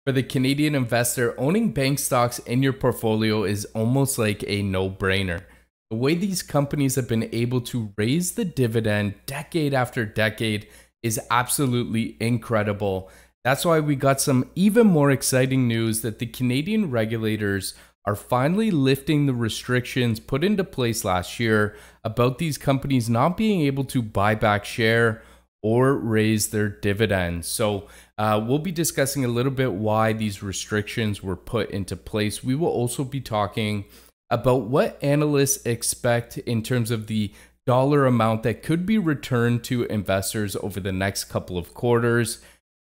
For the Canadian investor, owning bank stocks in your portfolio is almost like a no-brainer. The way these companies have been able to raise the dividend decade after decade is absolutely incredible. That's why we got some even more exciting news that the Canadian regulators are finally lifting the restrictions put into place last year about these companies not being able to buy back share or raise their dividends. So we'll be discussing a little bit why these restrictions were put into place. We will also be talking about what analysts expect in terms of the dollar amount that could be returned to investors over the next couple of quarters.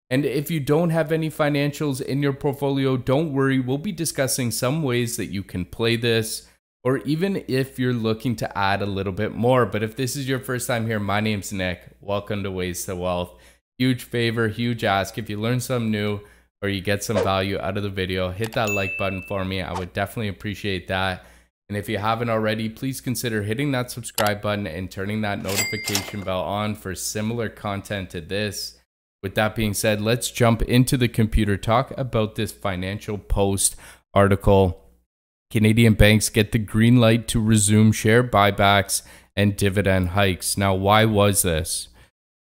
And if you don't have any financials in your portfolio, don't worry. We'll be discussing some ways that you can play this, or even if you're looking to add a little bit more. But if this is your first time here, my name's Nick. Welcome to Ways to Wealth. Huge favor, huge ask. If you learn something new or you get some value out of the video, hit that like button for me. I would definitely appreciate that. And if you haven't already, please consider hitting that subscribe button and turning that notification bell on for similar content to this. With that being said, let's jump into the computer, talk about this Financial Post article. Canadian banks get the green light to resume share buybacks and dividend hikes. Now, why was this?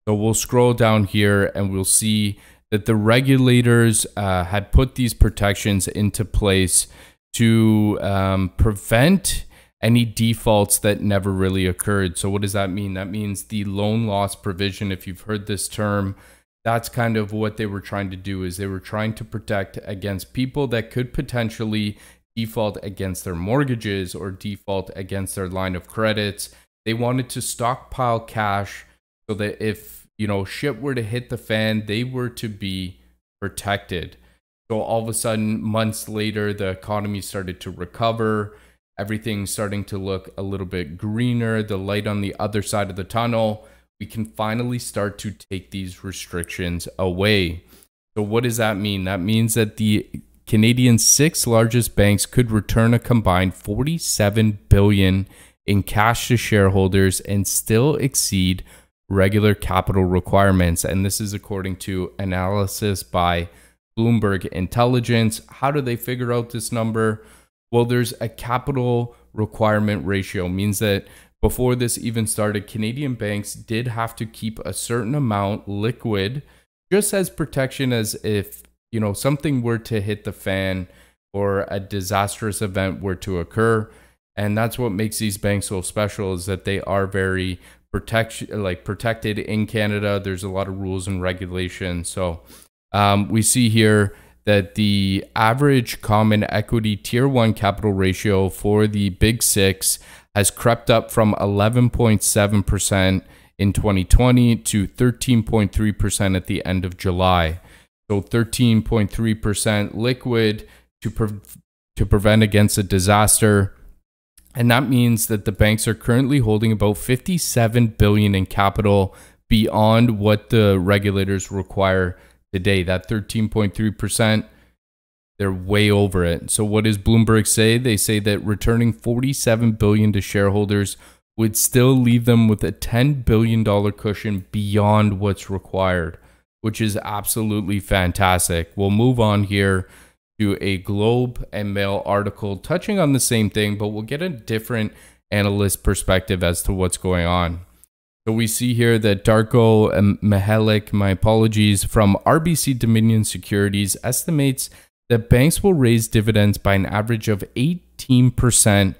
So we'll scroll down here and we'll see that the regulators had put these protections into place to prevent any defaults that never really occurred. So what does that mean? That means the loan loss provision, if you've heard this term, that's kind of what they were trying to do, is they were trying to protect against people that could potentially default against their mortgages or default against their line of credits. They wanted to stockpile cash so that if, shit were to hit the fan, they were to be protected. So all of a sudden, months later, the economy started to recover. Everything's starting to look a little bit greener, the light on the other side of the tunnel. We can finally start to take these restrictions away. So what does that mean? That means that the Canadian 6 largest banks could return a combined $47 billion in cash to shareholders and still exceed regular capital requirements. And this is according to analysis by Bloomberg Intelligence. How do they figure out this number? Well, there's a capital requirement ratio, means that before this even started, Canadian banks did have to keep a certain amount liquid, just as protection as if, something were to hit the fan or a disastrous event were to occur. And that's what makes these banks so special, is that they are very protected in Canada. There's a lot of rules and regulations. So we see here that the average common equity tier 1 capital ratio for the big 6 has crept up from 11.7% in 2020 to 13.3% at the end of July. So 13.3% liquid to prevent against a disaster. And that means that the banks are currently holding about $57 billion in capital beyond what the regulators require today. That 13.3%. They're way over it. So what does Bloomberg say? They say that returning $47 billion to shareholders would still leave them with a $10 billion cushion beyond what's required, which is absolutely fantastic. We'll move on here to a Globe and Mail article touching on the same thing, but we'll get a different analyst perspective as to what's going on. So we see here that Darko Mihalik, my apologies, from RBC Dominion Securities estimates that banks will raise dividends by an average of 18%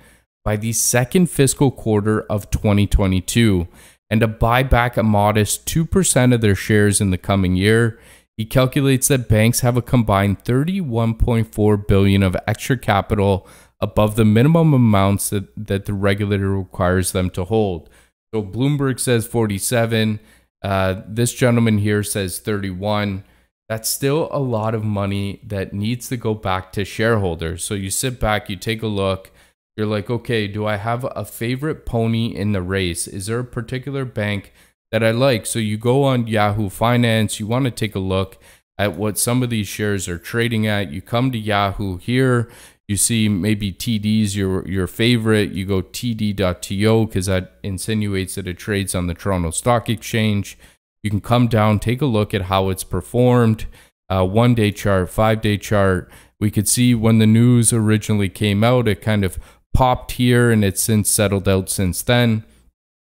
by the second fiscal quarter of 2022 and to buy back a modest 2% of their shares in the coming year. He calculates that banks have a combined $31.4 billion of extra capital above the minimum amounts that the regulator requires them to hold. So Bloomberg says 47. This gentleman here says 31. That's still a lot of money that needs to go back to shareholders. So you sit back, you take a look, you're like, okay, do I have a favorite pony in the race? Is there a particular bank that I like? So you go on Yahoo Finance, you want to take a look at what some of these shares are trading at. You come to Yahoo here, you see maybe TD's your favorite. You go td.to because that insinuates that it trades on the Toronto Stock Exchange. You can come down, take a look at how it's performed. 1-day chart, 5-day chart. We could see when the news originally came out, it kind of popped here and it's since settled out since then.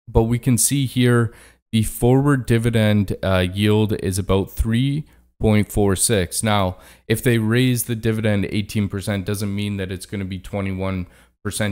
But we can see here the forward dividend yield is about 3.46. Now, if they raise the dividend 18%, doesn't mean that it's going to be 21%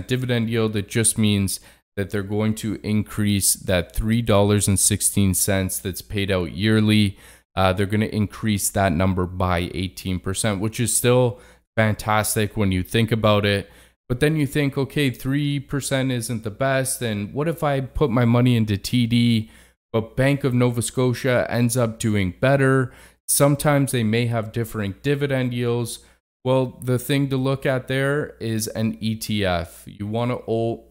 dividend yield. It just means that they're going to increase that $3.16 that's paid out yearly. They're going to increase that number by 18%, which is still fantastic when you think about it. But then you think, okay, 3% isn't the best. And what if I put my money into TD, but Bank of Nova Scotia ends up doing better? Sometimes they may have different dividend yields. Well, the thing to look at there is an ETF. You want to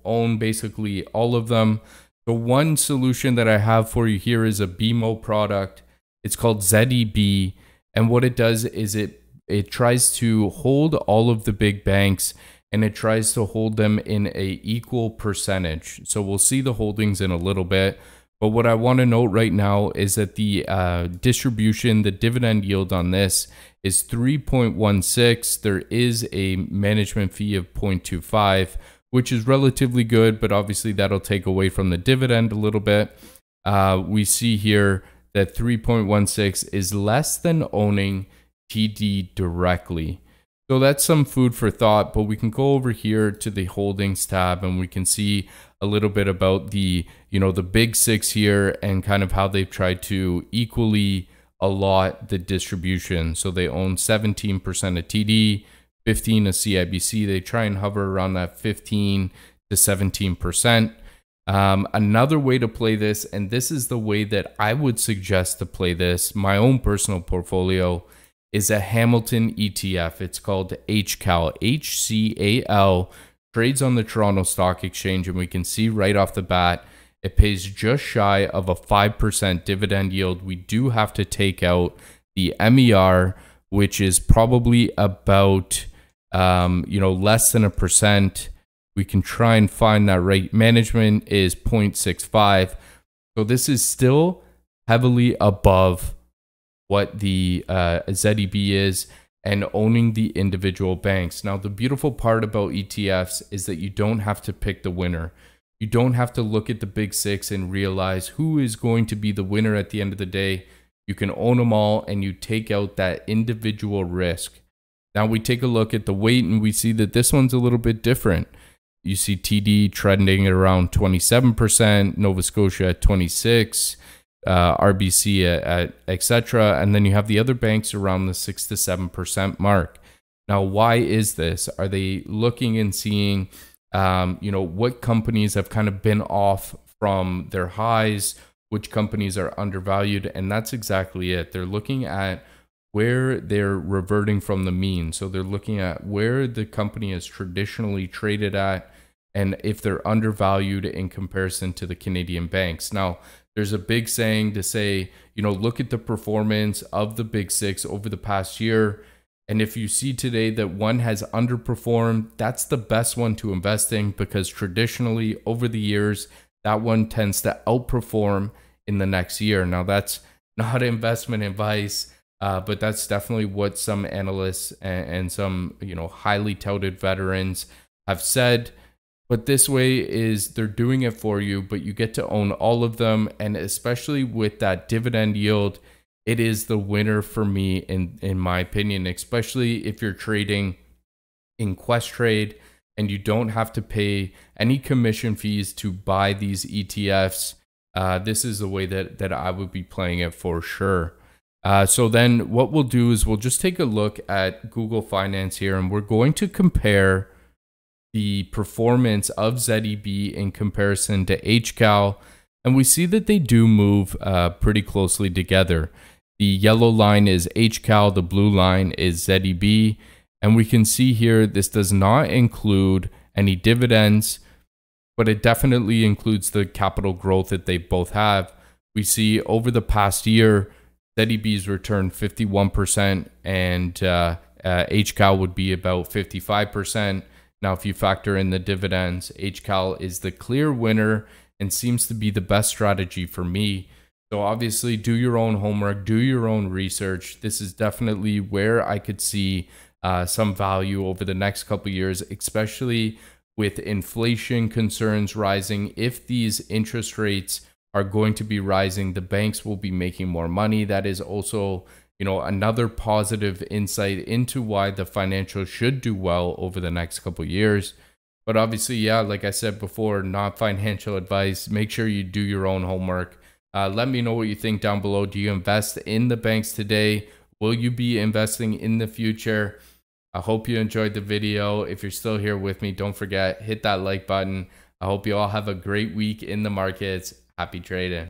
own basically all of them. The one solution that I have for you here is a BMO product. It's called ZEB. And what it does is it tries to hold all of the big banks, and it tries to hold them in a equal percentage. So we'll see the holdings in a little bit. But what I want to note right now is that the distribution, the dividend yield on this is 3.16. There is a management fee of 0.25, which is relatively good, but obviously that'll take away from the dividend a little bit. We see here that 3.16 is less than owning TD directly. So that's some food for thought, but we can go over here to the holdings tab and we can see a little bit about the, the big six here and kind of how they've tried to equally allot the distribution. So they own 17% of TD, 15% of CIBC. They try and hover around that 15 to 17%. Another way to play this, and this is the way that I would suggest to play this, my own personal portfolio, is a Hamilton ETF. It's called HCAL, HCAL, trades on the Toronto Stock Exchange, and we can see right off the bat, it pays just shy of a 5% dividend yield. We do have to take out the MER, which is probably about, less than 1%. We can try and find that right. Management is 0.65. So this is still heavily above what the ZEB is and owning the individual banks. Now, the beautiful part about ETFs is that you don't have to pick the winner. You don't have to look at the big six and realize who is going to be the winner at the end of the day. You can own them all and you take out that individual risk. Now we take a look at the weight and we see that this one's a little bit different. You see TD trending at around 27%, Nova Scotia at 26%, RBC at etc. And then you have the other banks around the 6 to 7% mark. Now, why is this? Are they looking and seeing, what companies have kind of been off from their highs, which companies are undervalued? And that's exactly it. They're looking at where they're reverting from the mean. So they're looking at where the company is traditionally traded at and if they're undervalued in comparison to the Canadian banks. Now, there's a big saying to say, look at the performance of the big six over the past year. And if you see today that one has underperformed, that's the best one to invest in, because traditionally over the years, that one tends to outperform in the next year. Now, that's not investment advice, but that's definitely what some analysts and some, highly touted veterans have said. But this way is they're doing it for you, but you get to own all of them. And especially with that dividend yield, it is the winner for me in my opinion, especially if you're trading in QUESTRADE and you don't have to pay any commission fees to buy these ETFs. This is the way that I would be playing it for sure. So then what we'll do is we'll just take a look at Google Finance here, and we're going to compare the performance of ZEB in comparison to HCAL, and we see that they do move pretty closely together. The yellow line is HCAL, the blue line is ZEB, and we can see here this does not include any dividends, but it definitely includes the capital growth that they both have. We see over the past year, ZEB's returned 51% and HCAL would be about 55%. Now, if you factor in the dividends, HCAL is the clear winner and seems to be the best strategy for me. So obviously do your own homework, do your own research. This is definitely where I could see some value over the next couple of years, especially with inflation concerns rising. If these interest rates are going to be rising, the banks will be making more money. That is also, you know, another positive insight into why the financials should do well over the next couple of years. But obviously, yeah, like I said before, not financial advice. Make sure you do your own homework. Let me know what you think down below. Do you invest in the banks today? Will you be investing in the future? I hope you enjoyed the video. If you're still here with me, don't forget, hit that like button. I hope you all have a great week in the markets. Happy trading.